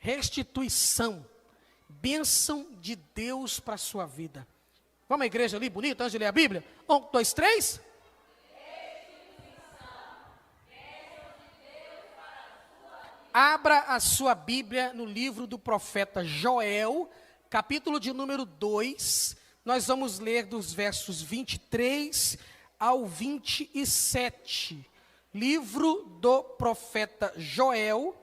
restituição, bênção de Deus para a sua vida. Vamos à igreja ali, bonito, antes de ler a Bíblia? 1, 2, 3. Abra a sua Bíblia no livro do profeta Joel, capítulo de número 2. Nós vamos ler dos versos 23 ao 27. Livro do profeta Joel,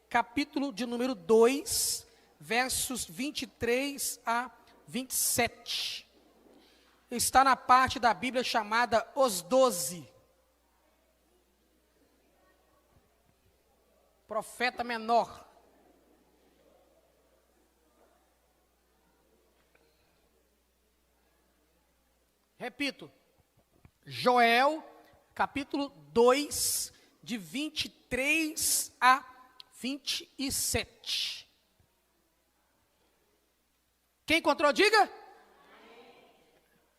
capítulo de número 2, versos 23 a 27. Está na parte da Bíblia chamada Os 12. Profeta menor. Repito, Joel, capítulo 2, de 23 a 27. Quem encontrou, diga.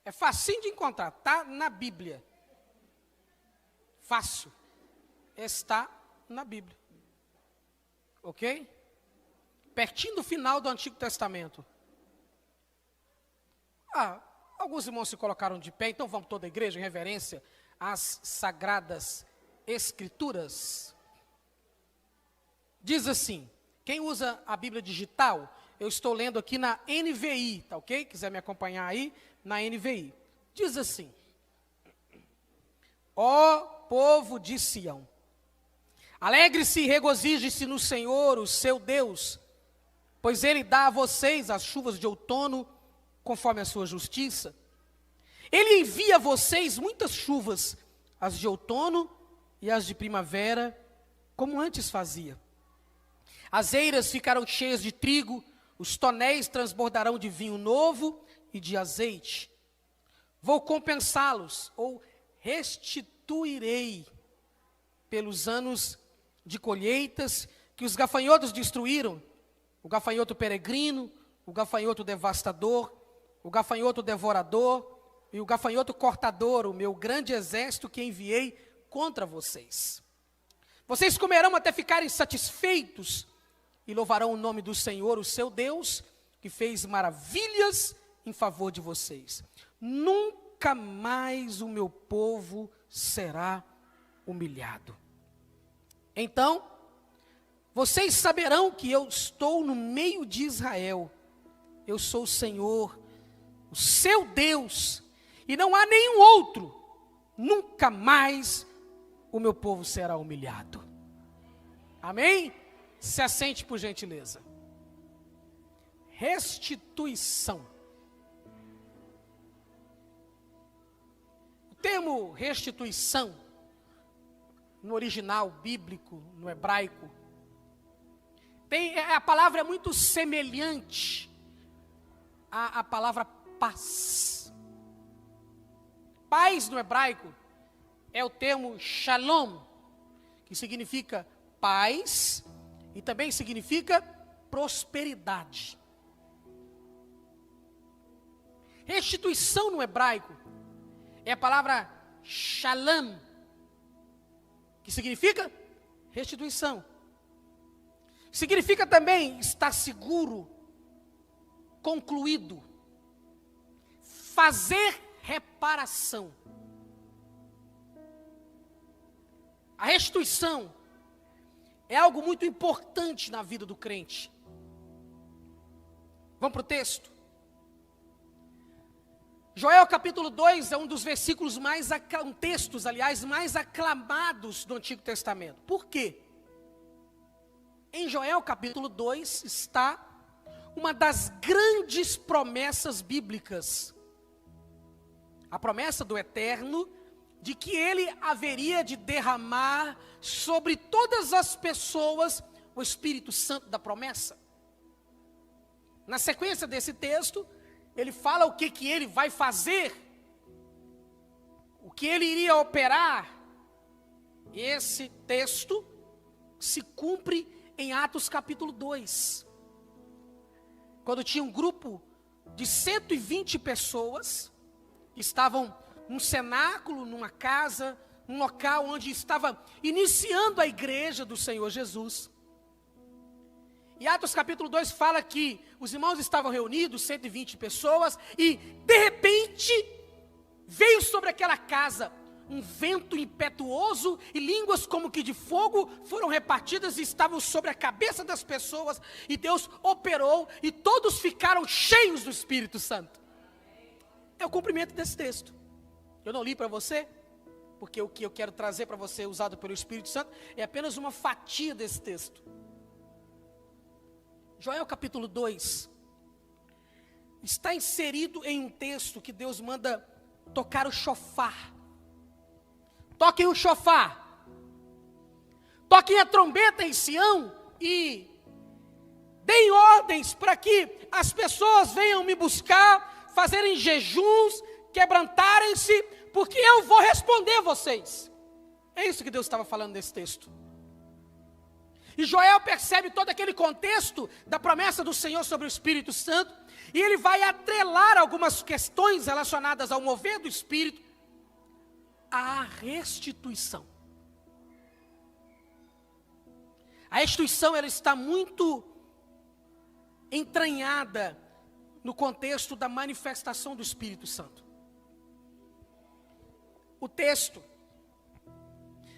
É facinho de encontrar, está na Bíblia. Fácil. Está na Bíblia. Ok? Pertinho do final do Antigo Testamento. Alguns irmãos se colocaram de pé, então vamos toda a igreja em reverência às Sagradas Escrituras. Diz assim, quem usa a Bíblia digital, eu estou lendo aqui na NVI, tá ok? Quiser me acompanhar aí, na NVI. Diz assim, ó povo de Sião, alegre-se e regozije-se no Senhor, o seu Deus, pois Ele dá a vocês as chuvas de outono, conforme a sua justiça. Ele envia a vocês muitas chuvas, as de outono e as de primavera, como antes fazia. As eiras ficarão cheias de trigo, os tonéis transbordarão de vinho novo e de azeite. Vou compensá-los, ou restituirei, pelos anos de colheitas que os gafanhotos destruíram, o gafanhoto peregrino, o gafanhoto devastador, o gafanhoto devorador e o gafanhoto cortador, o meu grande exército que enviei contra vocês. Vocês comerão até ficarem satisfeitos e louvarão o nome do Senhor, o seu Deus, que fez maravilhas em favor de vocês. Nunca mais o meu povo será humilhado. Então, vocês saberão que eu estou no meio de Israel. Eu sou o Senhor, o seu Deus, e não há nenhum outro. Nunca mais o meu povo será humilhado. Amém? Se assente por gentileza. Restituição. O termo restituição, no original bíblico, no hebraico, a palavra é muito semelhante à palavra paz. Paz no hebraico é o termo shalom, que significa paz e também significa prosperidade. Restituição no hebraico é a palavra shalom, que significa restituição. Significa também estar seguro, concluído, fazer reparação. A restituição é algo muito importante na vida do crente. Vamos para o texto? Joel capítulo 2 é um dos versículos textos, aliás, mais aclamados do Antigo Testamento. Por quê? Em Joel capítulo 2 está uma das grandes promessas bíblicas. A promessa do Eterno de que Ele haveria de derramar sobre todas as pessoas o Espírito Santo da promessa. Na sequência desse texto, ele fala o que Ele vai fazer, o que Ele iria operar. Esse texto se cumpre em Atos capítulo 2, quando tinha um grupo de 120 pessoas, que estavam num cenáculo, numa casa, num local onde estava iniciando a igreja do Senhor Jesus. E Atos capítulo 2 fala que os irmãos estavam reunidos, 120 pessoas, e de repente veio sobre aquela casa um vento impetuoso e línguas como que de fogo foram repartidas e estavam sobre a cabeça das pessoas, e Deus operou e todos ficaram cheios do Espírito Santo. É o cumprimento desse texto. Eu não li para você, porque o que eu quero trazer para você, usado pelo Espírito Santo, é apenas uma fatia desse texto. Joel capítulo 2 está inserido em um texto que Deus manda tocar o chofar. Toquem o chofar, toquem a trombeta em Sião e deem ordens para que as pessoas venham me buscar, fazerem jejuns, quebrantarem-se, porque eu vou responder vocês. É isso que Deus estava falando nesse texto. E Joel percebe todo aquele contexto da promessa do Senhor sobre o Espírito Santo, e ele vai atrelar algumas questões relacionadas ao mover do Espírito à restituição. A restituição, ela está muito entranhada no contexto da manifestação do Espírito Santo. O texto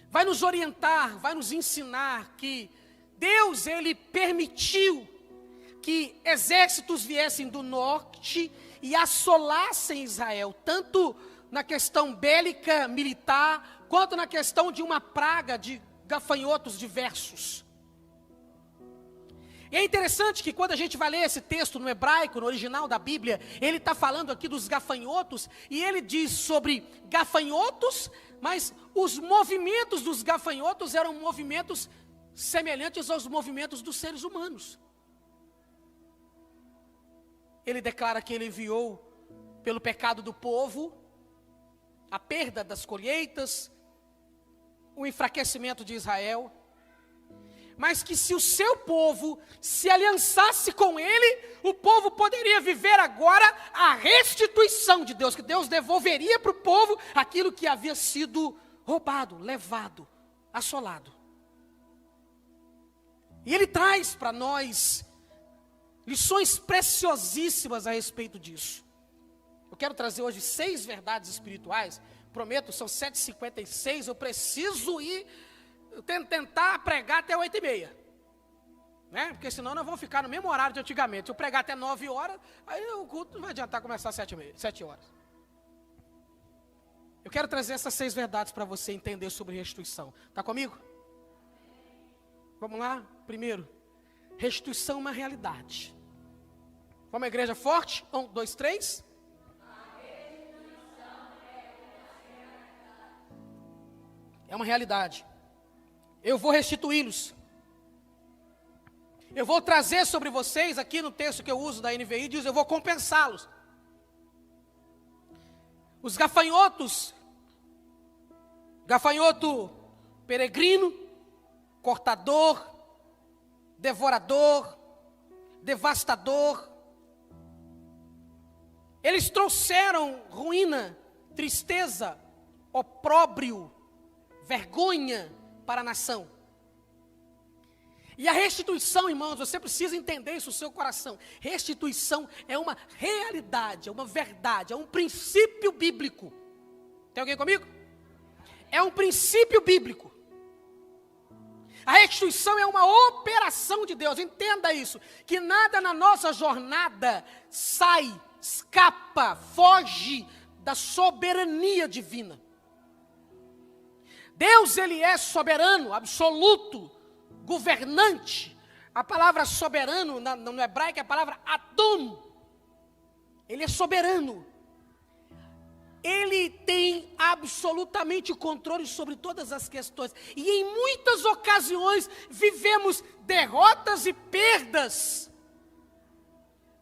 vai nos orientar, vai nos ensinar que Deus, ele permitiu que exércitos viessem do norte e assolassem Israel, tanto na questão bélica, militar, quanto na questão de uma praga de gafanhotos diversos. E é interessante que quando a gente vai ler esse texto no hebraico, no original da Bíblia, ele está falando aqui dos gafanhotos, e ele diz sobre gafanhotos, mas os movimentos dos gafanhotos eram movimentos semelhantes aos movimentos dos seres humanos. Ele declara que ele enviou, pelo pecado do povo, a perda das colheitas, o enfraquecimento de Israel, mas que se o seu povo se aliançasse com ele, o povo poderia viver agora a restituição de Deus, que Deus devolveria para o povo aquilo que havia sido roubado, levado, assolado. E ele traz para nós lições preciosíssimas a respeito disso. Eu quero trazer hoje 6 verdades espirituais. Prometo, são 7h56, eu preciso ir tentar pregar até 8h30. Né? Porque senão nós vamos ficar no mesmo horário de antigamente. Se eu pregar até 9 horas, aí o culto não vai adiantar começar às 7 horas. Eu quero trazer essas 6 verdades para você entender sobre restituição. Está comigo? Vamos lá? Primeiro, restituição é uma realidade. Vamos à igreja forte? 1, 2, 3. É uma realidade. Eu vou restituí-los. Eu vou trazer sobre vocês, aqui no texto que eu uso da NVI, diz: eu vou compensá-los. Os gafanhotos, gafanhoto peregrino, cortador, devorador, devastador, eles trouxeram ruína, tristeza, opróbrio, vergonha para a nação. E a restituição, irmãos, você precisa entender isso no seu coração. Restituição é uma realidade, é uma verdade, é um princípio bíblico. Tem alguém comigo? É um princípio bíblico. A restituição é uma operação de Deus, entenda isso, que nada na nossa jornada sai, escapa, foge da soberania divina. Deus, ele é soberano, absoluto, governante. A palavra soberano no hebraico é a palavra Adon. Ele é soberano. Ele tem absolutamente o controle sobre todas as questões. E em muitas ocasiões vivemos derrotas e perdas,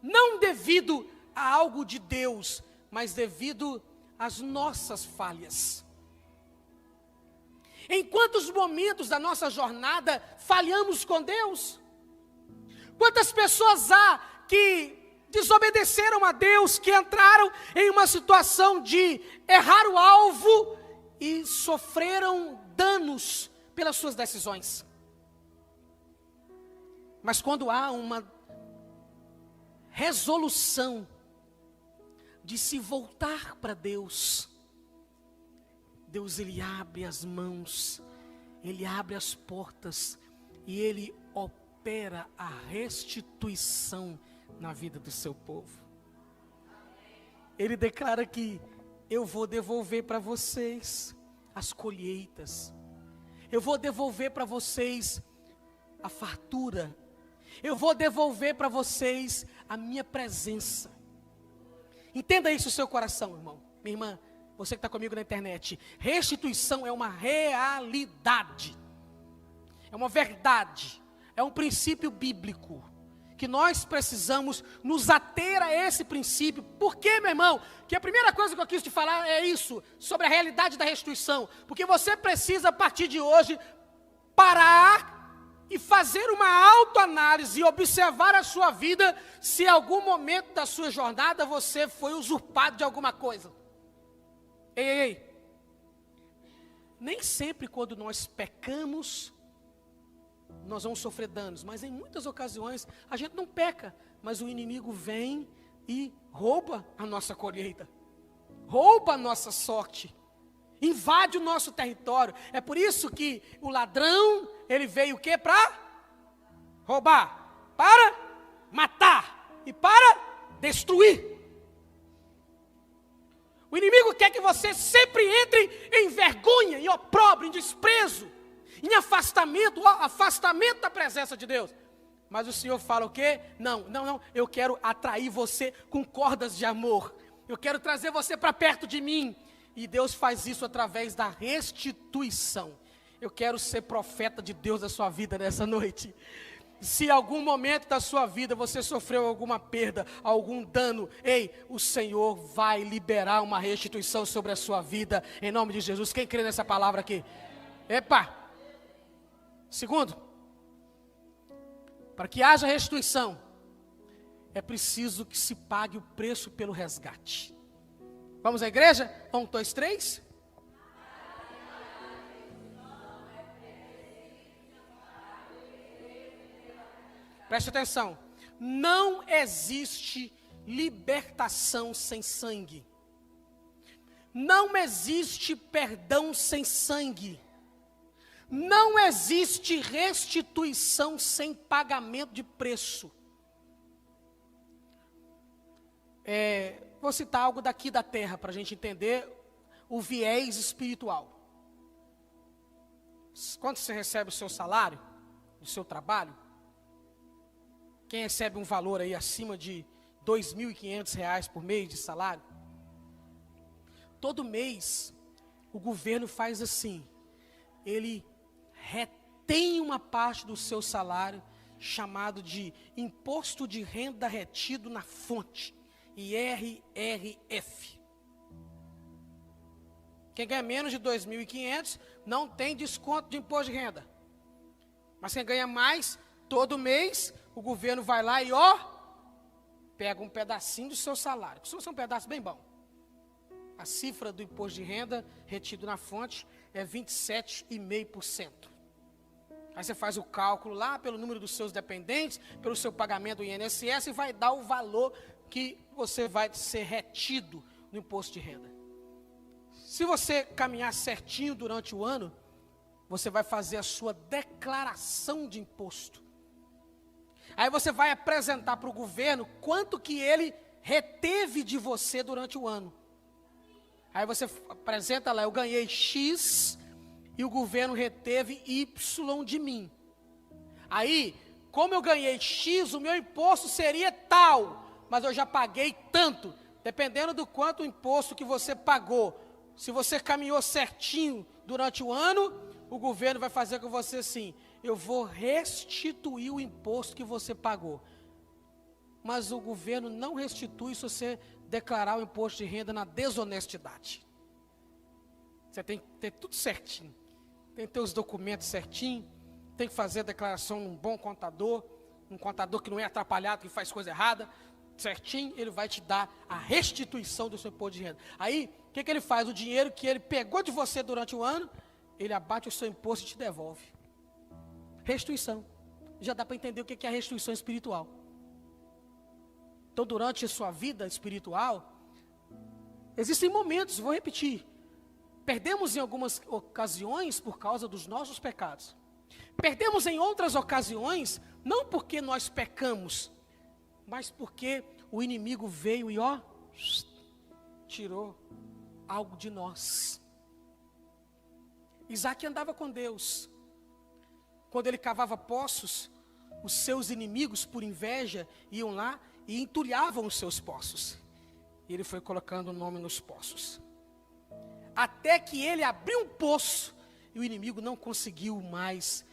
não devido a algo de Deus, mas devido às nossas falhas. Em quantos momentos da nossa jornada falhamos com Deus? Quantas pessoas há que desobedeceram a Deus, que entraram em uma situação de errar o alvo e sofreram danos pelas suas decisões? Mas quando há uma resolução de se voltar para Deus, Deus ele abre as mãos, ele abre as portas e ele opera a restituição na vida do seu povo. Ele declara que eu vou devolver para vocês as colheitas, eu vou devolver para vocês a fartura, eu vou devolver para vocês a minha presença. Entenda isso no seu coração, irmão, minha irmã, você que está comigo na internet. Restituição é uma realidade, é uma verdade, é um princípio bíblico, que nós precisamos nos ater a esse princípio. Por quê, meu irmão? Que a primeira coisa que eu quis te falar é isso, sobre a realidade da restituição. Porque você precisa, a partir de hoje, parar e fazer uma autoanálise e observar a sua vida, se em algum momento da sua jornada você foi usurpado de alguma coisa. Ei. Nem sempre quando nós pecamos, nós vamos sofrer danos, mas em muitas ocasiões a gente não peca, mas o inimigo vem e rouba a nossa colheita, rouba a nossa sorte, invade o nosso território. É por isso que o ladrão, ele veio o quê? Para roubar, para matar e para destruir. O inimigo quer que você sempre entre em vergonha, em opróbrio, em desprezo, em afastamento da presença de Deus. Mas o Senhor fala o quê? Não, eu quero atrair você com cordas de amor. Eu quero trazer você para perto de mim. E Deus faz isso através da restituição. Eu quero ser profeta de Deus na sua vida nessa noite. Se em algum momento da sua vida você sofreu alguma perda, algum dano, o Senhor vai liberar uma restituição sobre a sua vida, em nome de Jesus. Quem crê nessa palavra aqui? Segundo, para que haja restituição, é preciso que se pague o preço pelo resgate. Vamos à igreja? 1, 2, 3. Preste atenção. Não existe libertação sem sangue. Não existe perdão sem sangue. Não existe restituição sem pagamento de preço. Vou citar algo daqui da terra para a gente entender o viés espiritual. Quando você recebe o seu salário, do seu trabalho, quem recebe um valor aí acima de R$ 2.500 por mês de salário, todo mês o governo faz assim, ele retém uma parte do seu salário, chamado de imposto de renda retido na fonte, IRRF. Quem ganha menos de 2.500 não tem desconto de imposto de renda. Mas quem ganha mais, todo mês, o governo vai lá e pega um pedacinho do seu salário. Costuma ser um pedaço bem bom. A cifra do imposto de renda retido na fonte é 27,5%. Aí você faz o cálculo lá pelo número dos seus dependentes, pelo seu pagamento do INSS e vai dar o valor que você vai ser retido no imposto de renda. Se você caminhar certinho durante o ano, você vai fazer a sua declaração de imposto. Aí você vai apresentar para o governo quanto que ele reteve de você durante o ano. Aí você apresenta lá, eu ganhei X e o governo reteve Y de mim. Aí, como eu ganhei X, o meu imposto seria tal, mas eu já paguei tanto, dependendo do quanto o imposto que você pagou. Se você caminhou certinho durante o ano, o governo vai fazer com você assim, eu vou restituir o imposto que você pagou. Mas o governo não restitui se você declarar o imposto de renda na desonestidade. Você tem que ter tudo certinho. Tem que ter os documentos certinho. Tem que fazer a declaração num bom contador. Um contador que não é atrapalhado, que faz coisa errada. Certinho, ele vai te dar a restituição do seu imposto de renda. Aí, o que ele faz? O dinheiro que ele pegou de você durante o ano, ele abate o seu imposto e te devolve. Restituição. já dá para entender o que é a restituição espiritual. Então, durante a sua vida espiritual, existem momentos, vou repetir, perdemos em algumas ocasiões por causa dos nossos pecados. Perdemos em outras ocasiões, não porque nós pecamos, mas porque o inimigo veio e tirou algo de nós. Isaac andava com Deus. Quando ele cavava poços, os seus inimigos, por inveja, iam lá e entulhavam os seus poços. E ele foi colocando o nome nos poços. Até que ele abriu um poço e o inimigo não conseguiu mais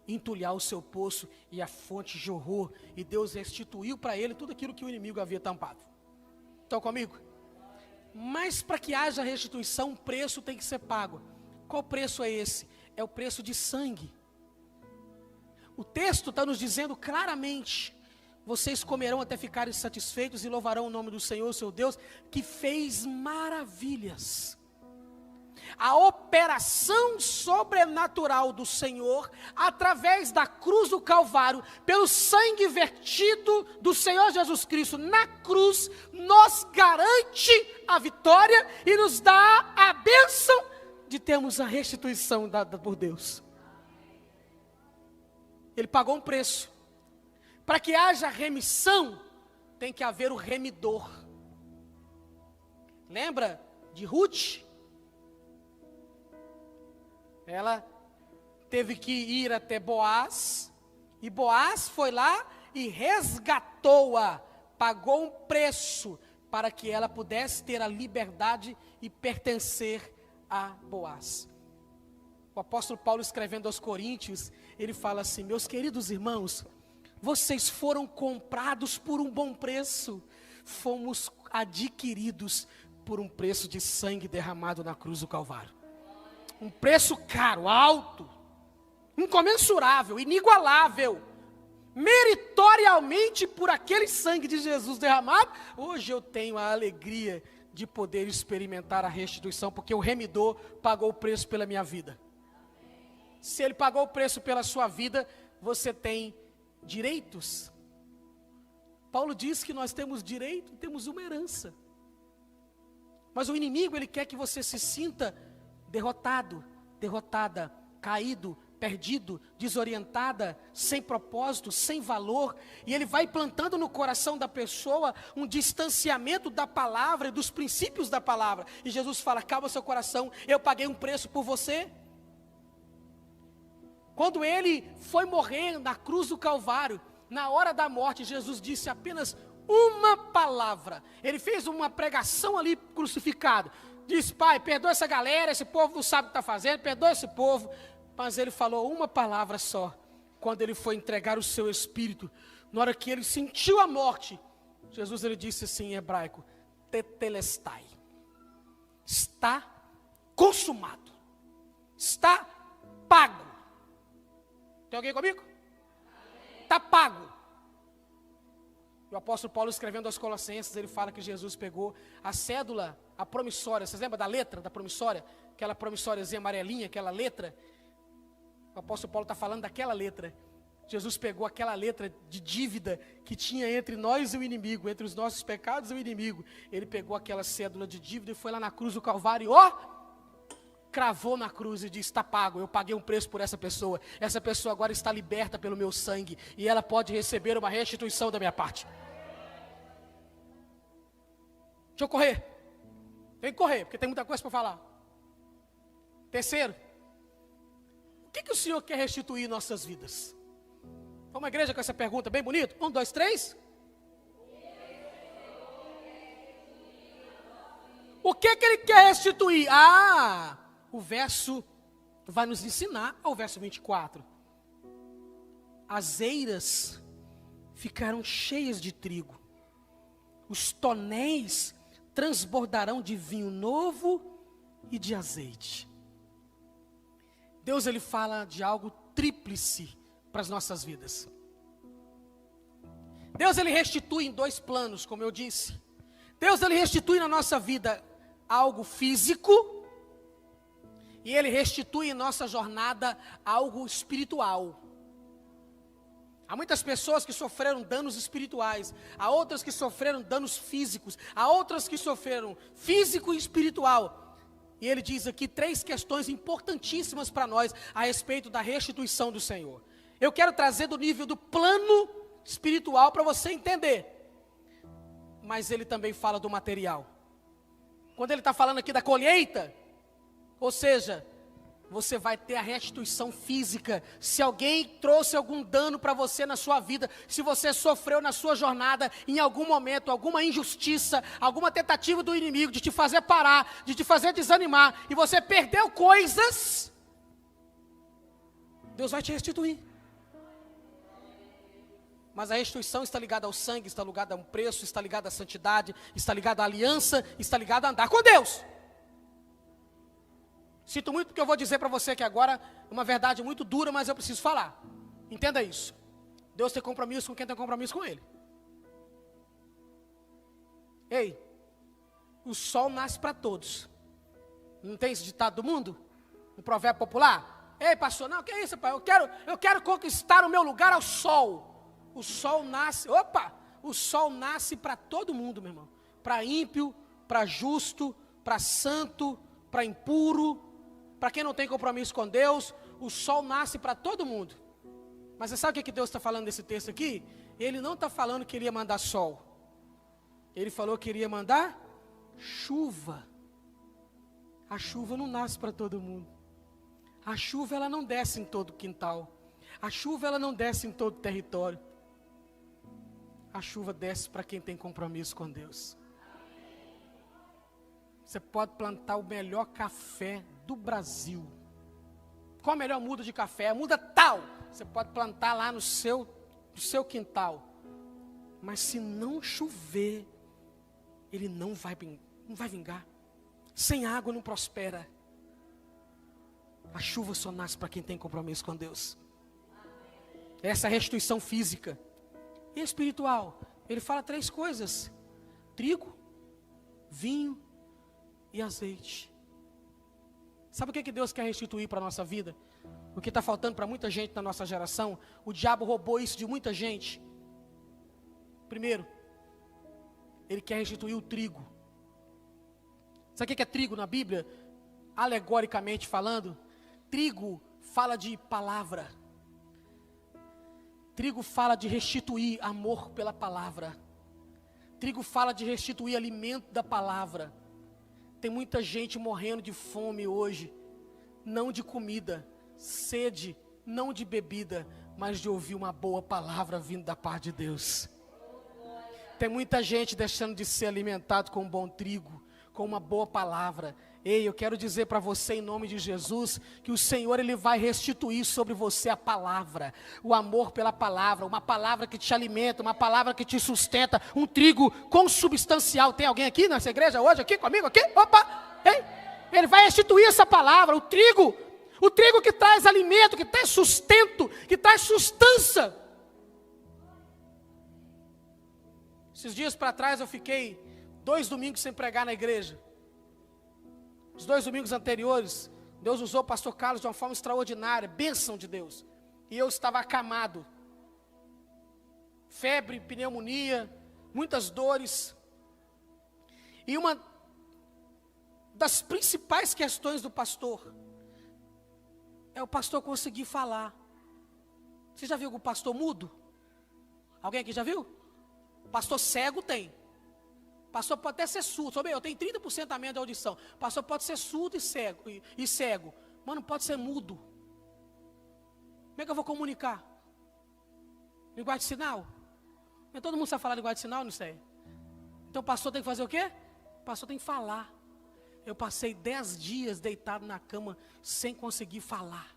entulhar o seu poço e a fonte jorrou e Deus restituiu para ele tudo aquilo que o inimigo havia tampado. Estão comigo? Mas para que haja restituição, um preço tem que ser pago. Qual preço é esse? É o preço de sangue. O texto está nos dizendo claramente: vocês comerão até ficarem satisfeitos e louvarão o nome do Senhor, seu Deus, que fez maravilhas. A operação sobrenatural do Senhor, através da cruz do Calvário, pelo sangue vertido do Senhor Jesus Cristo na cruz, nos garante a vitória e nos dá a bênção de termos a restituição dada por Deus. Ele pagou um preço. Para que haja remissão, tem que haver o remidor. Lembra de Ruth? Ela teve que ir até Boaz, e Boaz foi lá e resgatou-a, pagou um preço para que ela pudesse ter a liberdade e pertencer a Boaz. O apóstolo Paulo, escrevendo aos Coríntios, ele fala assim: meus queridos irmãos, vocês foram comprados por um bom preço, fomos adquiridos por um preço de sangue derramado na cruz do Calvário. Um preço caro, alto, incomensurável, inigualável, meritoriamente por aquele sangue de Jesus derramado. Hoje eu tenho a alegria de poder experimentar a restituição, porque o remidor pagou o preço pela minha vida. Se ele pagou o preço pela sua vida, você tem direitos. Paulo diz que nós temos direito, temos uma herança. Mas o inimigo, ele quer que você se sinta derrotado, derrotada, caído, perdido, desorientada, sem propósito, sem valor, e ele vai plantando no coração da pessoa um distanciamento da palavra e dos princípios da palavra. E Jesus fala: calma seu coração, eu paguei um preço por você. Quando ele foi morrer na cruz do Calvário, na hora da morte, Jesus disse apenas uma palavra. Ele fez uma pregação ali crucificado. Diz: pai, perdoa essa galera, esse povo não sabe o que está fazendo, perdoa esse povo. Mas ele falou uma palavra só. Quando ele foi entregar o seu espírito, na hora que ele sentiu a morte, Jesus, ele disse assim em hebraico: tetelestai. Está consumado. Está pago. Tem alguém comigo? Está pago. O apóstolo Paulo, escrevendo aos Colossenses, ele fala que Jesus pegou a cédula, a promissória. Vocês lembram da letra da promissória? Aquela promissóriazinha amarelinha, aquela letra. O apóstolo Paulo está falando daquela letra. Jesus pegou aquela letra de dívida que tinha entre nós e o inimigo, entre os nossos pecados e o inimigo. Ele pegou aquela cédula de dívida e foi lá na cruz do Calvário e cravou na cruz e disse: está pago, eu paguei um preço por essa pessoa agora está liberta pelo meu sangue, e ela pode receber uma restituição da minha parte. Deixa eu correr, tem que correr, porque tem muita coisa para falar. Terceiro, o que o Senhor quer restituir em nossas vidas? Vamos à igreja com essa pergunta bem bonita? 1, 2, 3. O que Ele quer restituir? O verso vai nos ensinar, ao verso 24. As eiras ficaram cheias de trigo, os tonéis transbordarão de vinho novo e de azeite. Deus, ele fala de algo tríplice para as nossas vidas. Deus, ele restitui em 2 planos, como eu disse. Deus, ele restitui na nossa vida algo físico, e ele restitui em nossa jornada algo espiritual. Há muitas pessoas que sofreram danos espirituais, há outras que sofreram danos físicos, há outras que sofreram físico e espiritual. E ele diz aqui 3 questões importantíssimas para nós a respeito da restituição do Senhor. Eu quero trazer do nível do plano espiritual para você entender. Mas ele também fala do material. Quando ele está falando aqui da colheita, ou seja, você vai ter a restituição física. Se alguém trouxe algum dano para você na sua vida, se você sofreu na sua jornada, em algum momento, alguma injustiça, alguma tentativa do inimigo de te fazer parar, de te fazer desanimar, e você perdeu coisas, Deus vai te restituir. Mas a restituição está ligada ao sangue, está ligada a um preço, está ligada à santidade, está ligada à aliança, está ligada a andar com Deus. Sinto muito porque eu vou dizer para você que agora é uma verdade muito dura, mas eu preciso falar. Entenda isso. Deus tem compromisso com quem tem compromisso com Ele. Ei, o sol nasce para todos. Não tem esse ditado do mundo? Um provérbio popular? Ei, pastor, não, que é isso, pai? Eu quero conquistar o meu lugar ao sol. O sol nasce, o sol nasce para todo mundo, meu irmão. Para ímpio, para justo, para santo, para impuro. Para quem não tem compromisso com Deus, o sol nasce para todo mundo. Mas você sabe o que Deus está falando nesse texto aqui? Ele não está falando que ele ia mandar sol. Ele falou que iria mandar chuva. A chuva não nasce para todo mundo. A chuva ela não desce em todo quintal. A chuva ela não desce em todo território. A chuva desce para quem tem compromisso com Deus. Você pode plantar o melhor café do Brasil. Qual a melhor muda de café? A muda tal. Você pode plantar lá no seu quintal. Mas se não chover, ele não vai vingar. Sem água não prospera. A chuva só nasce para quem tem compromisso com Deus. Essa é a restituição física. E espiritual? Ele fala 3 coisas: trigo, vinho e azeite. Sabe o que Deus quer restituir para a nossa vida? O que está faltando para muita gente na nossa geração? O diabo roubou isso de muita gente. Primeiro, ele quer restituir o trigo. Sabe o que é trigo na Bíblia? Alegoricamente falando, trigo fala de palavra. Trigo fala de restituir amor pela palavra. Trigo fala de restituir alimento da palavra. Tem muita gente morrendo de fome hoje, não de comida, sede, não de bebida, mas de ouvir uma boa palavra vindo da parte de Deus. Tem muita gente deixando de ser alimentado com um bom trigo, com uma boa palavra. Ei, eu quero dizer para você em nome de Jesus, que o Senhor Ele vai restituir sobre você a palavra, o amor pela palavra, uma palavra que te alimenta, uma palavra que te sustenta, um trigo consubstancial. Tem alguém aqui nessa igreja hoje, aqui comigo, aqui? Opa! Ei, Ele vai restituir essa palavra, o trigo que traz alimento, que traz sustento, que traz sustância. Esses dias para trás eu fiquei 2 domingos sem pregar na igreja. Os 2 domingos anteriores, Deus usou o pastor Carlos de uma forma extraordinária, bênção de Deus. E eu estava acamado. Febre, pneumonia, muitas dores. E uma das principais questões do pastor é o pastor conseguir falar. Você já viu algum pastor mudo? Alguém aqui já viu? Pastor cego tem. Pastor pode até ser surdo. Eu tenho 30% a menos de audição. Pastor pode ser surdo e cego. Mas não pode ser mudo. Como é que eu vou comunicar? Linguagem de sinal? Mas todo mundo sabe falar linguagem de sinal, não sei. Então o pastor tem que fazer o quê? O pastor tem que falar. Eu passei 10 dias deitado na cama sem conseguir falar.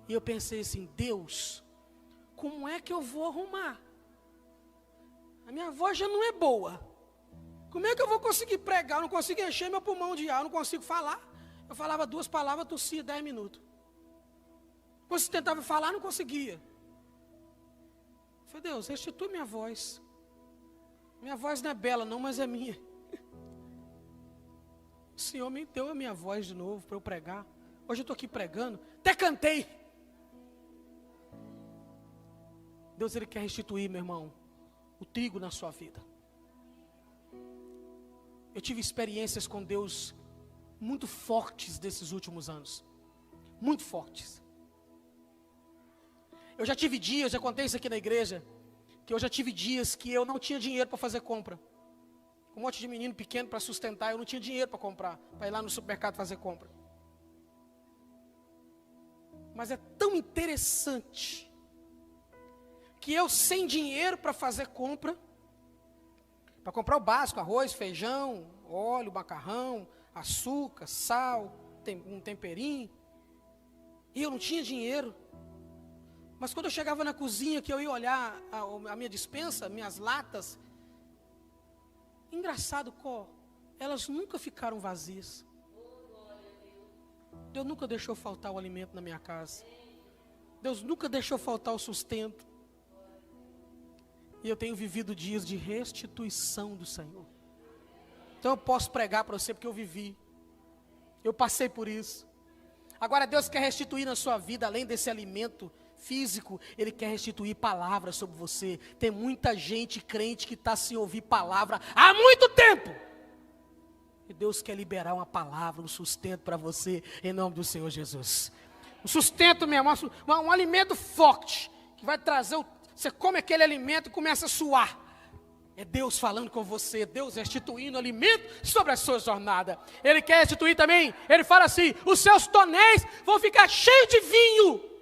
E eu pensei assim, Deus, como é que eu vou arrumar? A minha voz já não é boa. Como é que eu vou conseguir pregar? Eu não consigo encher meu pulmão de ar, eu não consigo falar. Eu falava 2 palavras, tossia 10 minutos. Quando você tentava falar, não conseguia. Eu falei, Deus, restitui minha voz. Minha voz não é bela não, mas é minha. O Senhor me deu a minha voz de novo para eu pregar. Hoje eu estou aqui pregando, até cantei. Deus, Ele quer restituir, meu irmão, o trigo na sua vida. Eu tive experiências com Deus muito fortes desses últimos anos. Muito fortes. Eu já tive dias, já contei isso aqui na igreja, que eu já tive dias que eu não tinha dinheiro para fazer compra. Um monte de menino pequeno para sustentar, eu não tinha dinheiro para comprar, para ir lá no supermercado fazer compra. Mas é tão interessante que eu sem dinheiro para fazer compra, para comprar o básico, arroz, feijão, óleo, macarrão, açúcar, sal, um temperinho, e eu não tinha dinheiro. Mas quando eu chegava na cozinha, que eu ia olhar a minha despensa, minhas latas, engraçado, elas nunca ficaram vazias. Deus nunca deixou faltar o alimento na minha casa. Deus nunca deixou faltar o sustento. E eu tenho vivido dias de restituição do Senhor. Então eu posso pregar para você porque eu vivi. Eu passei por isso. Agora Deus quer restituir na sua vida, além desse alimento físico, Ele quer restituir palavras sobre você. Tem muita gente crente que está sem ouvir palavra há muito tempo. E Deus quer liberar uma palavra, um sustento para você, em nome do Senhor Jesus. Um sustento mesmo, um alimento forte, que vai trazer, você come aquele alimento e começa a suar. É Deus falando com você, Deus restituindo alimento sobre a sua jornada. Ele quer restituir também, Ele fala assim, os seus tonéis vão ficar cheios de vinho.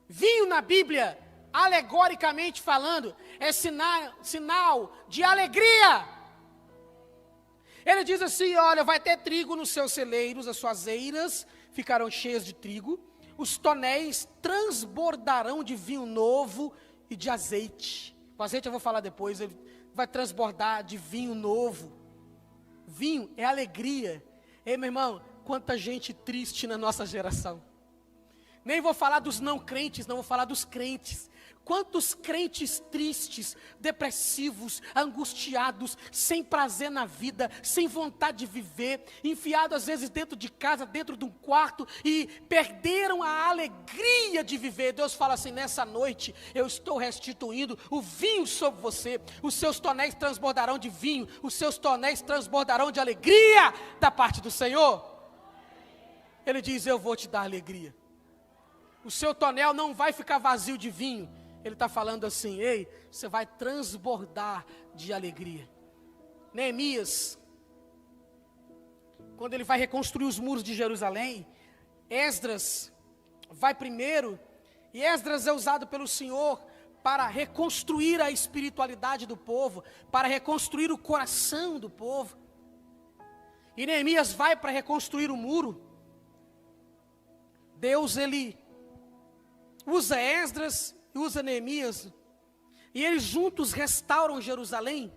Vinho na Bíblia, alegoricamente falando, é sinal de alegria. Ele diz assim, olha, vai ter trigo nos seus celeiros, as suas eiras ficarão cheias de trigo, os tonéis transbordarão de vinho novo e de azeite. O azeite eu vou falar depois, ele vai transbordar de vinho novo. Vinho é alegria. Ei, meu irmão, quanta gente triste na nossa geração. Nem vou falar dos não crentes, não vou falar dos crentes. Quantos crentes tristes, depressivos, angustiados, sem prazer na vida, sem vontade de viver, enfiados às vezes dentro de casa, dentro de um quarto, e perderam a alegria de viver. Deus fala assim, nessa noite eu estou restituindo o vinho sobre você, os seus tonéis transbordarão de vinho, os seus tonéis transbordarão de alegria da parte do Senhor. Ele diz, eu vou te dar alegria. O seu tonel não vai ficar vazio de vinho. Ele está falando assim, ei, você vai transbordar de alegria. Neemias, quando ele vai reconstruir os muros de Jerusalém, Esdras vai primeiro, e Esdras é usado pelo Senhor para reconstruir a espiritualidade do povo, para reconstruir o coração do povo. E Neemias vai para reconstruir o muro. Deus, Ele usa Esdras e usa Neemias, e eles juntos restauram Jerusalém.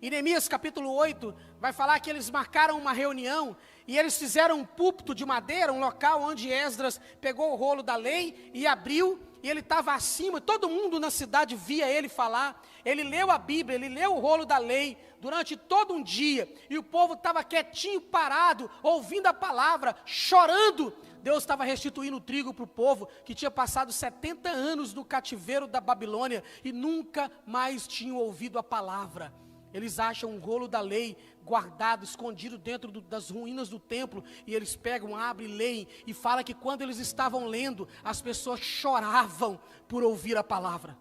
E Neemias capítulo 8 vai falar que eles marcaram uma reunião, e eles fizeram um púlpito de madeira, um local onde Esdras pegou o rolo da lei e abriu, e ele estava acima, todo mundo na cidade via ele falar. Ele leu a Bíblia, ele leu o rolo da lei durante todo um dia, e o povo estava quietinho, parado, ouvindo a palavra, chorando. Deus estava restituindo o trigo para o povo, que tinha passado 70 anos no cativeiro da Babilônia, e nunca mais tinham ouvido a palavra. Eles acham um rolo da lei guardado, escondido dentro das ruínas do templo, e eles pegam, abrem, leem, e fala que quando eles estavam lendo, as pessoas choravam por ouvir a palavra.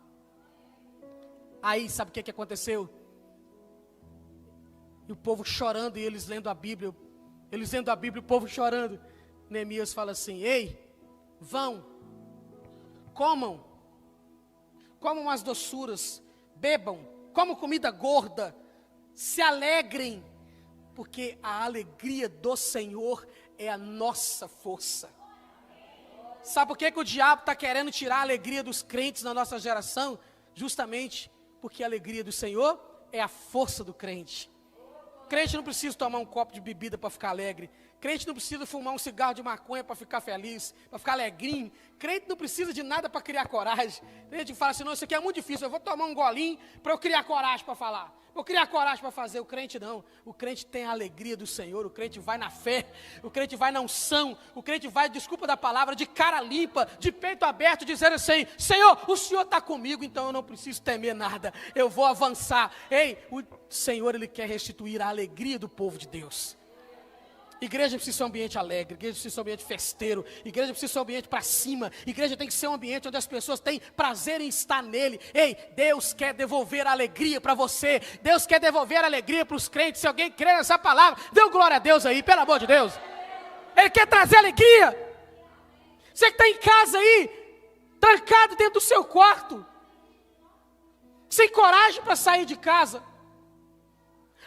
Aí, sabe o que aconteceu? E o povo chorando, e eles lendo a Bíblia, o povo chorando. Neemias fala assim, ei, vão, comam as doçuras, bebam, comam comida gorda, se alegrem, porque a alegria do Senhor é a nossa força. Sabe por que o diabo está querendo tirar a alegria dos crentes na nossa geração? Justamente porque a alegria do Senhor é a força do crente. Crente não precisa tomar um copo de bebida para ficar alegre. Crente não precisa fumar um cigarro de maconha para ficar feliz, para ficar alegrinho. Crente não precisa de nada para criar coragem. Crente fala assim, não, isso aqui é muito difícil, eu vou tomar um golinho para eu criar coragem para falar. Vou criar coragem para fazer. O crente não. O crente tem a alegria do Senhor, o crente vai na fé, o crente vai na unção, o crente vai, desculpa da palavra, de cara limpa, de peito aberto, dizendo assim, Senhor, o Senhor está comigo, então eu não preciso temer nada, eu vou avançar. Ei, o Senhor, Ele quer restituir a alegria do povo de Deus. Igreja precisa ser um ambiente alegre, igreja precisa ser um ambiente festeiro, igreja precisa ser um ambiente para cima, igreja tem que ser um ambiente onde as pessoas têm prazer em estar nele. Ei, Deus quer devolver a alegria para você, Deus quer devolver a alegria para os crentes. Se alguém crê nessa palavra, dê um glória a Deus aí, pelo amor de Deus. Ele quer trazer alegria. Você que está em casa aí, trancado dentro do seu quarto, sem coragem para sair de casa,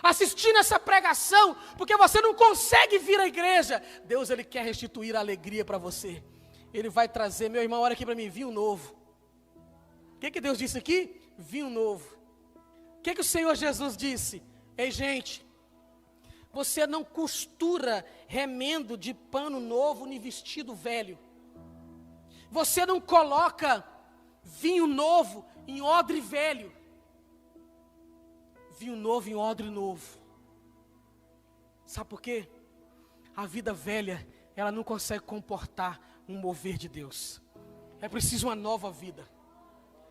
assistindo essa pregação, porque você não consegue vir à igreja. Deus, Ele quer restituir a alegria para você. Ele vai trazer, meu irmão, olha aqui para mim, vinho novo. O que Deus disse aqui? Vinho novo. O que o Senhor Jesus disse? Ei, gente, você não costura remendo de pano novo em vestido velho. Você não coloca vinho novo em odre velho. Vinho novo em odre novo. Sabe por quê? A vida velha, ela não consegue comportar um mover de Deus. É preciso uma nova vida.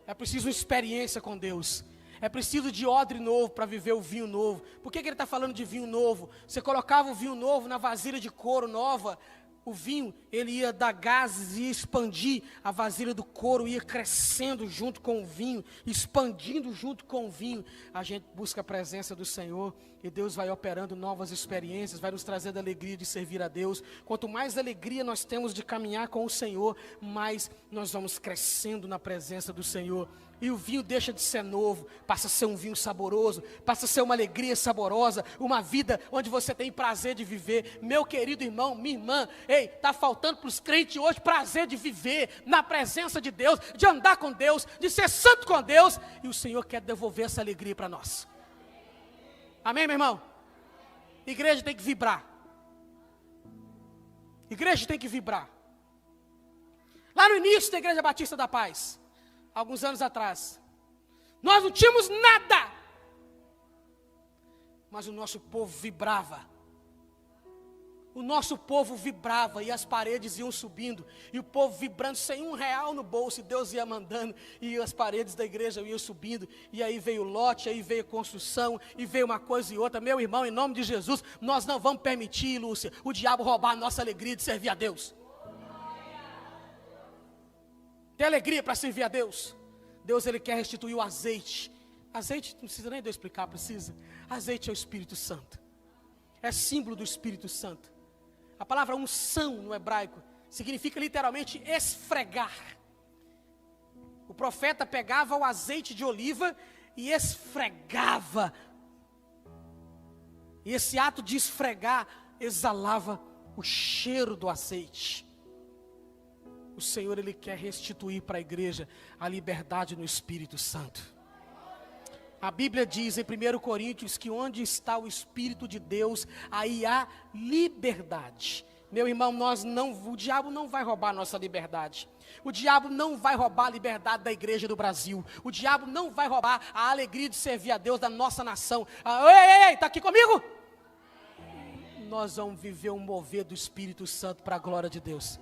É preciso uma experiência com Deus. É preciso de odre novo para viver o vinho novo. Por que ele está falando de vinho novo? Você colocava o vinho novo na vasilha de couro nova, o vinho, ele ia dar gases e ia expandir, a vasilha do couro ia crescendo junto com o vinho, expandindo junto com o vinho. A gente busca a presença do Senhor e Deus vai operando novas experiências, vai nos trazendo a alegria de servir a Deus. Quanto mais alegria nós temos de caminhar com o Senhor, mais nós vamos crescendo na presença do Senhor. E o vinho deixa de ser novo, passa a ser um vinho saboroso, passa a ser uma alegria saborosa, uma vida onde você tem prazer de viver. Meu querido irmão, minha irmã, ei, está faltando para os crentes hoje prazer de viver na presença de Deus, de andar com Deus, de ser santo com Deus, e o Senhor quer devolver essa alegria para nós. Amém, meu irmão? Igreja tem que vibrar. Igreja tem que vibrar. Lá no início da Igreja Batista da Paz, alguns anos atrás, nós não tínhamos nada, mas o nosso povo vibrava. O nosso povo vibrava e as paredes iam subindo, e o povo vibrando sem R$1 no bolso, e Deus ia mandando, e as paredes da igreja iam subindo, e aí veio lote, aí veio construção, e veio uma coisa e outra. Meu irmão, em nome de Jesus, nós não vamos permitir, Lúcia, o diabo roubar a nossa alegria de servir a Deus. Tem alegria para servir a Deus. Deus, Ele quer restituir o azeite. Azeite, não precisa nem de eu explicar, precisa. Azeite é o Espírito Santo. É símbolo do Espírito Santo. A palavra unção no hebraico significa literalmente esfregar. O profeta pegava o azeite de oliva e esfregava. E esse ato de esfregar exalava o cheiro do azeite. O Senhor, Ele quer restituir para a igreja a liberdade no Espírito Santo. A Bíblia diz em 1 Coríntios que onde está o Espírito de Deus, aí há liberdade. Meu irmão, o diabo não vai roubar a nossa liberdade. O diabo não vai roubar a liberdade da igreja do Brasil. O diabo não vai roubar a alegria de servir a Deus da nossa nação. Ei, está aqui comigo? Nós vamos viver um mover do Espírito Santo para a glória de Deus.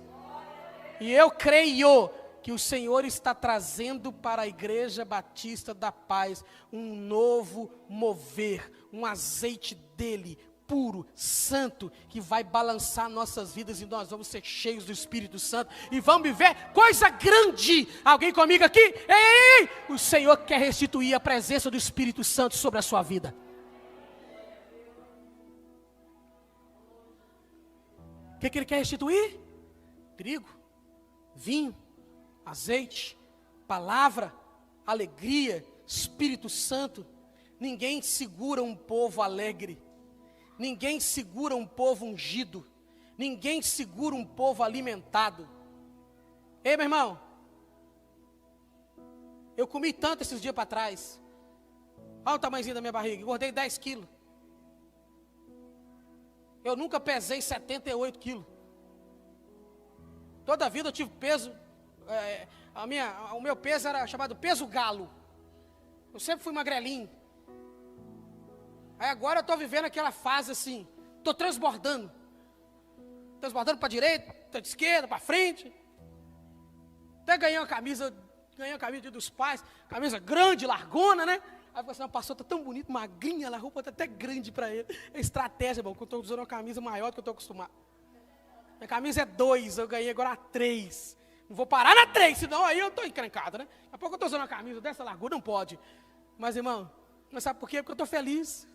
E eu creio que o Senhor está trazendo para a Igreja Batista da Paz um novo mover, um azeite dele, puro, santo, que vai balançar nossas vidas, e nós vamos ser cheios do Espírito Santo, e vamos viver coisa grande. Alguém comigo aqui? Ei! O Senhor quer restituir a presença do Espírito Santo sobre a sua vida. O que Ele quer restituir? Trigo, vinho, azeite, palavra, alegria, Espírito Santo. Ninguém segura um povo alegre, ninguém segura um povo ungido, ninguém segura um povo alimentado. Ei, meu irmão, eu comi tanto esses dias para trás. Olha o tamanhozinho da minha barriga, engordei 10 quilos. Eu nunca pesei 78 quilos. Toda a vida eu tive peso, o meu peso era chamado peso galo. Eu sempre fui magrelinho. Aí agora eu estou vivendo aquela fase assim, estou transbordando. Transbordando para a direita, para a esquerda, para frente. Até ganhei uma camisa dos pais, camisa grande, largona, né? Aí você não passou, tá tão bonito, magrinha, a roupa tá até grande para ele. É estratégia, irmão, que eu estou usando uma camisa maior do que eu estou acostumado. Minha camisa é 2, eu ganhei agora a 3. Não vou parar na 3, senão aí eu estou encrencado, né? Daqui a pouco eu estou usando uma camisa dessa largura, não pode. Mas, irmão, não sabe por quê? Porque eu estou feliz.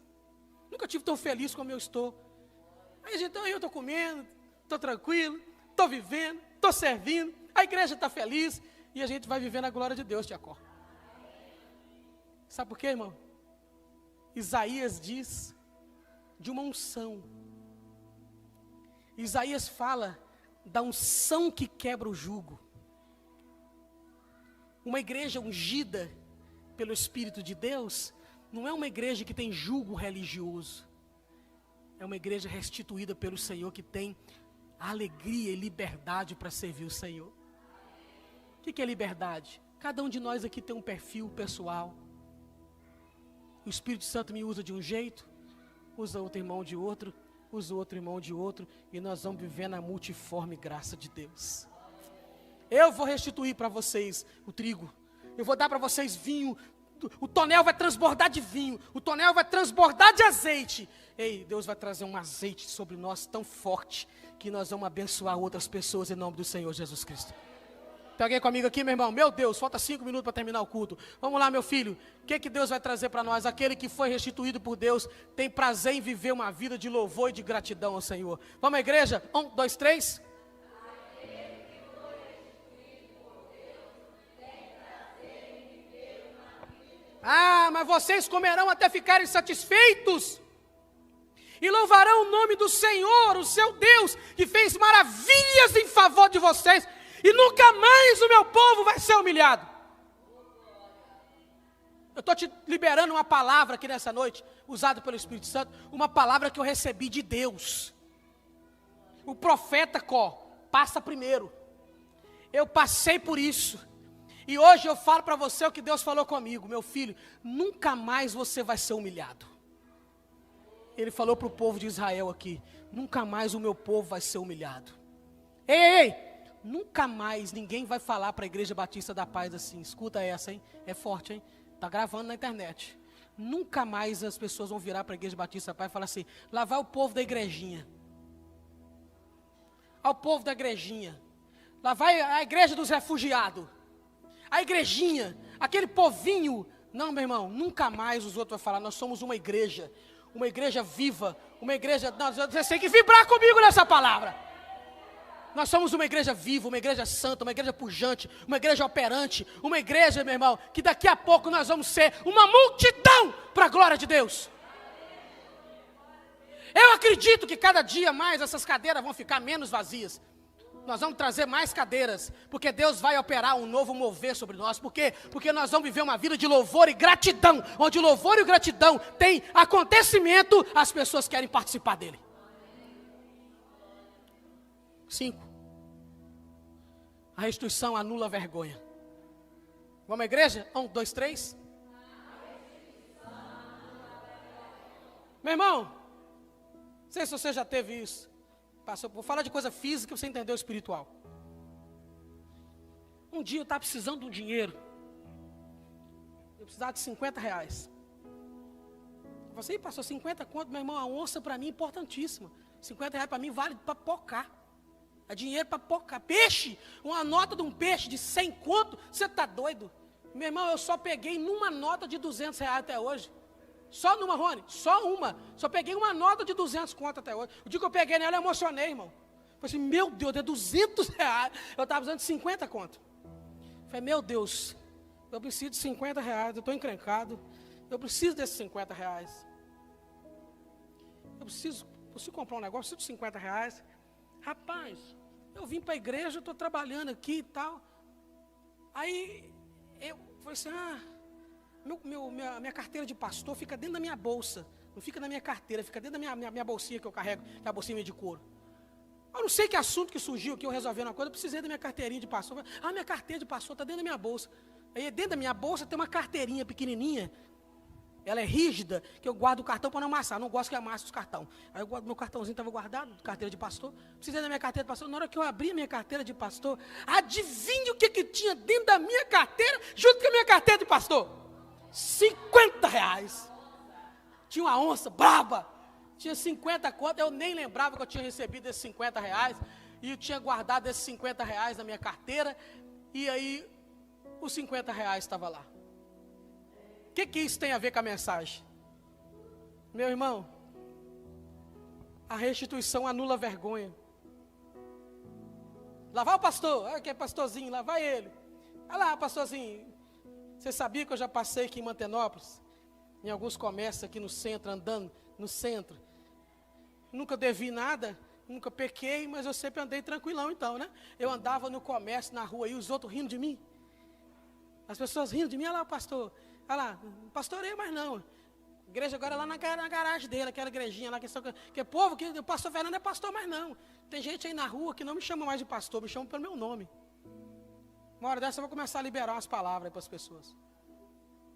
Nunca tive tão feliz como eu estou. Aí, então, eu estou comendo, estou tranquilo, estou vivendo, estou servindo, a igreja está feliz e a gente vai viver na glória de Deus, Tiacó. Sabe por quê, irmão? Isaías diz de uma unção. Isaías fala da unção que quebra o jugo. Uma igreja ungida pelo Espírito de Deus não é uma igreja que tem jugo religioso. É uma igreja restituída pelo Senhor que tem alegria e liberdade para servir o Senhor. O que é liberdade? Cada um de nós aqui tem um perfil pessoal. O Espírito Santo me usa de um jeito, usa outro irmão de outro, usa outro irmão de outro, e nós vamos viver na multiforme graça de Deus. Eu vou restituir para vocês o trigo, eu vou dar para vocês vinho, o tonel vai transbordar de vinho, o tonel vai transbordar de azeite. Ei, Deus vai trazer um azeite sobre nós tão forte, que nós vamos abençoar outras pessoas em nome do Senhor Jesus Cristo. Tem alguém comigo aqui, meu irmão? Meu Deus, falta 5 minutos para terminar o culto. Vamos lá, meu filho. O que Deus vai trazer para nós? Aquele que foi restituído por Deus tem prazer em viver uma vida de louvor e de gratidão ao Senhor. Vamos, igreja? 1, 2, 3. Mas vocês comerão até ficarem satisfeitos e louvarão o nome do Senhor, o seu Deus, que fez maravilhas em favor de vocês. E nunca mais o meu povo vai ser humilhado. Eu estou te liberando uma palavra aqui nessa noite, usada pelo Espírito Santo, uma palavra que eu recebi de Deus. O profeta passa primeiro. Eu passei por isso. E hoje eu falo para você o que Deus falou comigo. Meu filho, nunca mais você vai ser humilhado. Ele falou para o povo de Israel aqui, nunca mais o meu povo vai ser humilhado. Ei! Nunca mais ninguém vai falar para a Igreja Batista da Paz assim, escuta essa, hein? É forte, hein? Está gravando na internet. Nunca mais as pessoas vão virar para a Igreja Batista da Paz e falar assim, lá vai o povo da igrejinha. Ao povo da igrejinha. Lá vai a igreja dos refugiados. A igrejinha, aquele povinho. Não, meu irmão, nunca mais os outros vão falar, nós somos uma igreja viva, uma igreja, vocês têm que vibrar comigo nessa palavra. Nós somos uma igreja viva, uma igreja santa, uma igreja pujante, uma igreja operante, uma igreja, meu irmão, que daqui a pouco nós vamos ser uma multidão para a glória de Deus. Eu acredito que cada dia mais essas cadeiras vão ficar menos vazias. Nós vamos trazer mais cadeiras, porque Deus vai operar um novo mover sobre nós. Por quê? Porque nós vamos viver uma vida de louvor e gratidão, onde o louvor e gratidão tem acontecimento, as pessoas querem participar dele. 5. A restituição anula a vergonha. Vamos à igreja? 1, 2, 3. Meu irmão, não sei se você já teve isso. Vou falar de coisa física, você entendeu o espiritual. Um dia eu estava precisando de um dinheiro. Eu precisava de 50 reais. Eu falei, passou 50 conto, meu irmão, a onça para mim é importantíssima. 50 reais para mim vale para pocar. É dinheiro para pocar. Peixe, uma nota de um peixe de 100 conto, você está doido? Meu irmão, eu só peguei numa nota de 200 reais até hoje. Só numa, Rony, só uma. Só peguei uma nota de 200 conto até hoje. O dia que eu peguei nela, eu emocionei, irmão. Falei assim, meu Deus, é 200 reais. Eu estava precisando de 50 conto. Falei, meu Deus, eu preciso de 50 reais, eu estou encrencado. Eu preciso desses 50 reais. Eu preciso comprar um negócio, preciso de 50 reais. Rapaz, eu vim para a igreja, estou trabalhando aqui e tal. Aí, eu falei assim, minha carteira de pastor fica dentro da minha bolsa. Não fica na minha carteira, fica dentro da minha bolsinha que eu carrego, que é a bolsinha de couro. Eu não sei que assunto que surgiu aqui, eu resolvendo uma coisa, eu precisei da minha carteirinha de pastor. Minha carteira de pastor está dentro da minha bolsa. Aí dentro da minha bolsa tem uma carteirinha pequenininha. Ela é rígida, que eu guardo o cartão para não amassar. Eu não gosto que amasse os cartões. Aí eu guardo, meu cartãozinho estava guardado, carteira de pastor. Precisei da minha carteira de pastor. Na hora que eu abri a minha carteira de pastor, adivinhe o que tinha dentro da minha carteira, junto com a minha carteira de pastor? R$50. Tinha uma onça braba. Tinha 50 contas, eu nem lembrava que eu tinha recebido esses R$50. E eu tinha guardado esses R$50 na minha carteira. E aí, os R$50 estavam lá. O que isso tem a ver com a mensagem? Meu irmão, a restituição anula a vergonha. Lá vai o pastor, olha que é pastorzinho, lá vai ele. Olha lá, pastorzinho. Você sabia que eu já passei aqui em Mantenópolis? Em alguns comércios aqui no centro, andando no centro. Nunca devi nada, nunca pequei, mas eu sempre andei tranquilão então, né? Eu andava no comércio, na rua, e os outros rindo de mim. As pessoas rindo de mim, olha lá o pastor. Olha lá, não pastoreio mais não. A igreja agora é lá na garagem dele, aquela igrejinha lá, que povo, que o pastor Fernando é pastor mais não. Tem gente aí na rua que não me chama mais de pastor, me chama pelo meu nome. Uma hora dessa eu vou começar a liberar umas palavras para as pessoas.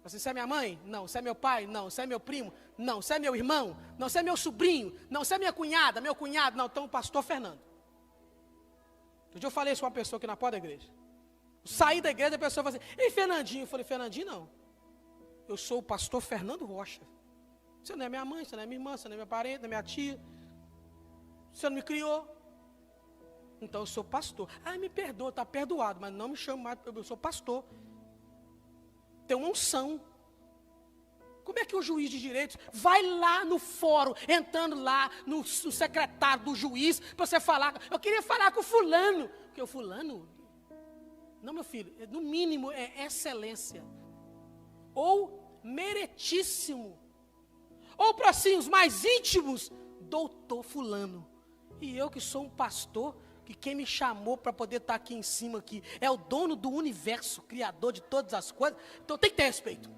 Assim, você é minha mãe? Não. Você é meu pai? Não. Você é meu primo? Não. Você é meu irmão? Não. Você é meu sobrinho? Não. Você é minha cunhada? Meu cunhado? Não. Então, o pastor Fernando. Um dia eu falei isso com uma pessoa aqui na porta da igreja. Eu saí da igreja, a pessoa falou assim, ei, Fernandinho. Eu falei, Fernandinho não. Eu sou o pastor Fernando Rocha. Você não é minha mãe, você não é minha irmã, você não é minha parente, não é minha tia. Você não me criou. Então eu sou pastor. Me perdoa, está perdoado, mas não me chamo mais, eu sou pastor. Tem uma unção. Como é que o juiz de direitos vai lá no fórum, entrando lá no secretário do juiz, para você falar, eu queria falar com o fulano. Porque o fulano, não meu filho, no mínimo é excelência. Ou meritíssimo. Ou para assim, os mais íntimos, doutor fulano. E eu que sou um pastor, que quem me chamou para poder estar aqui em cima aqui, é o dono do universo, criador de todas as coisas, então tem que ter respeito.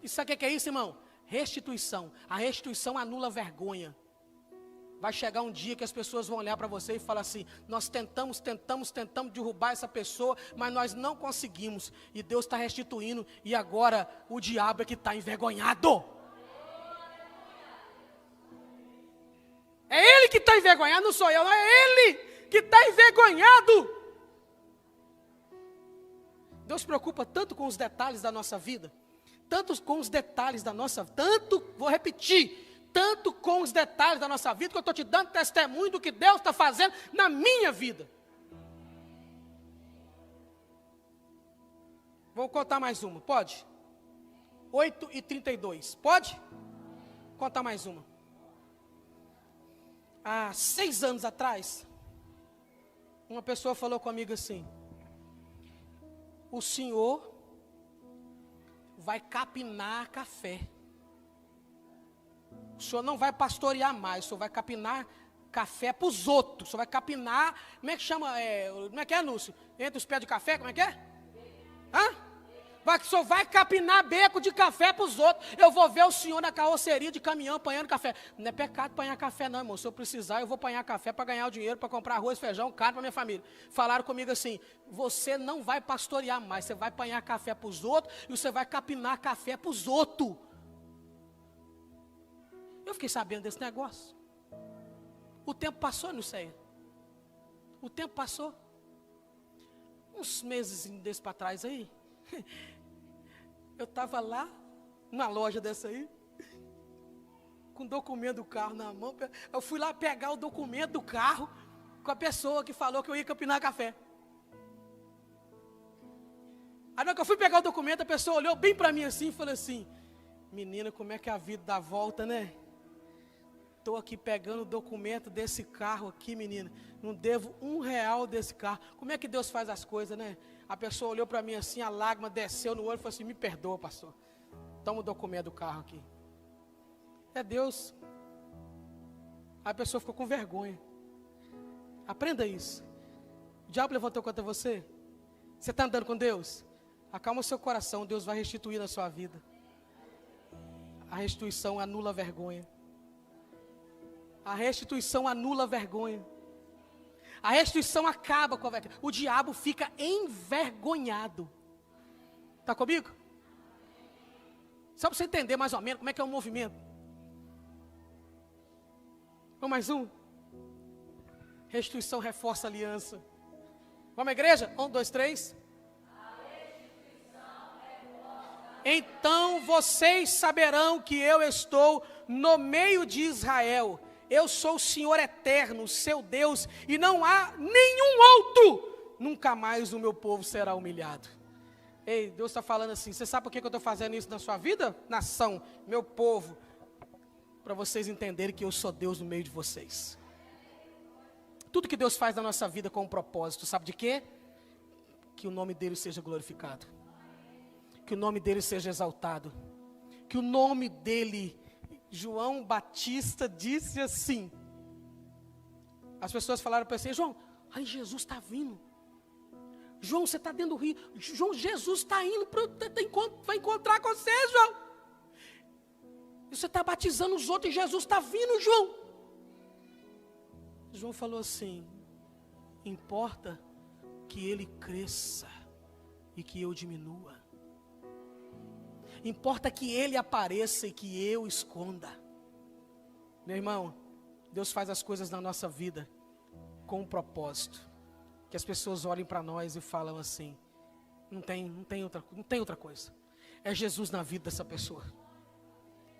E sabe o que é isso, irmão? Restituição. A restituição anula a vergonha. Vai chegar um dia que as pessoas vão olhar para você e falar assim, nós tentamos derrubar essa pessoa, mas nós não conseguimos, e Deus está restituindo, e agora o diabo é que está envergonhado. É ele que está envergonhado, não sou eu, não é ele que está envergonhado. Deus se preocupa tanto com os detalhes da nossa vida, tanto com os detalhes da nossa vida, vou repetir, tanto com os detalhes da nossa vida, que eu estou te dando testemunho do que Deus está fazendo na minha vida. Vou contar mais uma, pode? 8h32, pode? Contar mais uma. Há 6 anos atrás, uma pessoa falou comigo assim, o senhor vai capinar café. O senhor não vai pastorear mais, o senhor vai capinar café para os outros. O senhor vai capinar, como é que chama, como é que é, Lúcio? Entre os pés de café, como é que é? O senhor vai capinar beco de café para os outros. Eu vou ver o senhor na carroceria de caminhão apanhando café. Não é pecado apanhar café não, irmão. Se eu precisar, eu vou apanhar café para ganhar o dinheiro, para comprar arroz, feijão, carne para minha família. Falaram comigo assim, você não vai pastorear mais, você vai apanhar café para os outros e você vai capinar café para os outros. Eu fiquei sabendo desse negócio. O tempo passou, não sei. O tempo passou. Uns meses desse para trás aí, eu estava lá, numa loja dessa aí, com o documento do carro na mão. Eu fui lá pegar o documento do carro com a pessoa que falou que eu ia capinar café. Aí na hora que eu fui pegar o documento, a pessoa olhou bem para mim assim e falou assim, menina, como é que a vida dá volta, né? Estou aqui pegando o documento desse carro aqui, menina. Não devo R$1 desse carro. Como é que Deus faz as coisas, né? A pessoa olhou para mim assim, a lágrima desceu no olho e falou assim, me perdoa, pastor. Toma o documento do carro aqui. É Deus. Aí a pessoa ficou com vergonha. Aprenda isso. O diabo levantou contra você? Você está andando com Deus? Acalma o seu coração, Deus vai restituir na sua vida. a restituição anula a vergonha. A restituição anula a vergonha. A restituição acaba com a vergonha. O diabo fica envergonhado. Está comigo? Só para você entender mais ou menos como é que é o movimento. Vamos mais um? Restituição reforça a aliança. Vamos, igreja? 1, 2, 3. Então vocês saberão que eu estou no meio de Israel. Eu sou o Senhor eterno, seu Deus, e não há nenhum outro. Nunca mais o meu povo será humilhado. Ei, Deus está falando assim, você sabe por que eu estou fazendo isso na sua vida? Nação, meu povo, para vocês entenderem que eu sou Deus no meio de vocês. Tudo que Deus faz na nossa vida com um propósito, sabe de quê? Que o nome dele seja glorificado. Que o nome dele seja exaltado. Que o nome dele, João Batista disse assim. As pessoas falaram para você, João, ai, Jesus está vindo. João, você está dentro do rio. João, Jesus está indo, vai encontrar com você, João. E você está batizando os outros e Jesus está vindo, João. João falou assim, importa que ele cresça e que eu diminua. Importa que ele apareça e que eu esconda. Meu irmão, Deus faz as coisas na nossa vida com um propósito. Que as pessoas olhem para nós e falam assim, não tem outra coisa. É Jesus na vida dessa pessoa.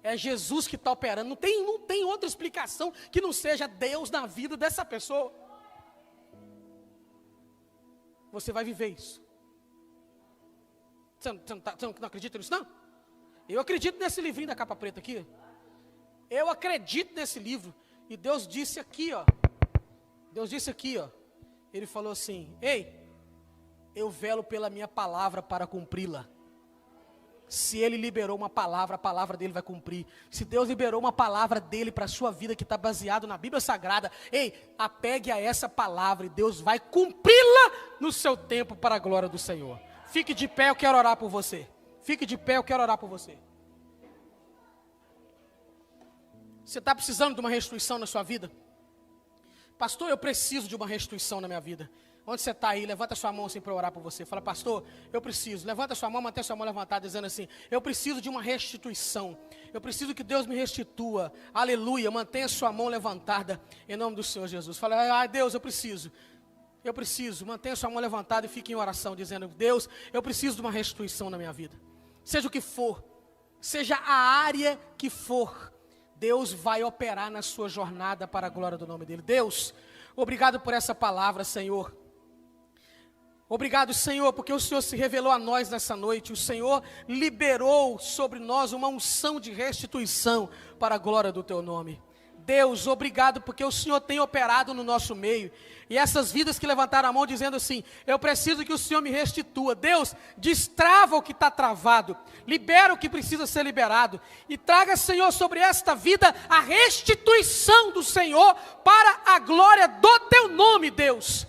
É Jesus que está operando. Não tem outra explicação que não seja Deus na vida dessa pessoa. Você vai viver isso. Você não acredita nisso, não? Eu acredito nesse livrinho da capa preta aqui. Eu acredito nesse livro. E Deus disse aqui, ó. Ele falou assim, ei, eu velo pela minha palavra para cumpri-la. Se ele liberou uma palavra, a palavra dele vai cumprir. Se Deus liberou uma palavra dele para a sua vida que está baseado na Bíblia Sagrada, ei, apegue a essa palavra e Deus vai cumpri-la no seu tempo para a glória do Senhor. Fique de pé, eu quero orar por você. Fique de pé, eu quero orar por você. Você está precisando de uma restituição na sua vida? Pastor, eu preciso de uma restituição na minha vida. Onde você está aí, levanta sua mão assim para eu orar por você. Fala, pastor, eu preciso. Levanta sua mão, mantém sua mão levantada, dizendo assim, eu preciso de uma restituição. Eu preciso que Deus me restitua. Aleluia, mantenha sua mão levantada, em nome do Senhor Jesus. Fala, Deus, eu preciso. Mantenha sua mão levantada e fique em oração, dizendo, Deus, eu preciso de uma restituição na minha vida. Seja o que for, seja a área que for, Deus vai operar na sua jornada para a glória do nome dele. Deus, obrigado por essa palavra, Senhor. Obrigado, Senhor, porque o Senhor se revelou a nós nessa noite. O Senhor liberou sobre nós uma unção de restituição para a glória do teu nome. Deus, obrigado porque o Senhor tem operado no nosso meio. E essas vidas que levantaram a mão dizendo assim, eu preciso que o Senhor me restitua. Deus, destrava o que está travado. Libera o que precisa ser liberado. E traga, Senhor, sobre esta vida a restituição do Senhor para a glória do teu nome, Deus.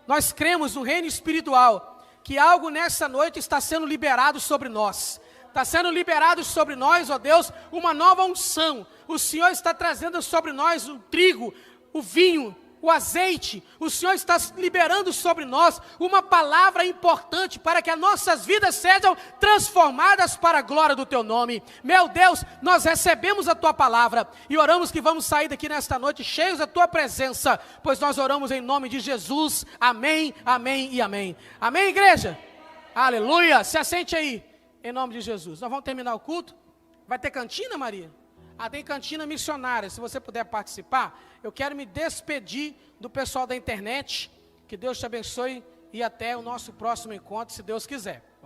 Nós cremos no reino espiritual, que algo nessa noite está sendo liberado sobre nós. Está sendo liberado sobre nós, ó Deus, uma nova unção. O Senhor está trazendo sobre nós o trigo, o vinho, o azeite. O Senhor está liberando sobre nós uma palavra importante para que as nossas vidas sejam transformadas para a glória do teu nome. Meu Deus, nós recebemos a tua palavra e oramos que vamos sair daqui nesta noite cheios da tua presença, pois nós oramos em nome de Jesus. Amém, amém e amém. Amém, igreja? Aleluia. Se assente aí, em nome de Jesus. Nós vamos terminar o culto. Vai ter cantina, Maria? Tem cantina missionária, se você puder participar. Eu quero me despedir do pessoal da internet. Que Deus te abençoe e até o nosso próximo encontro, se Deus quiser.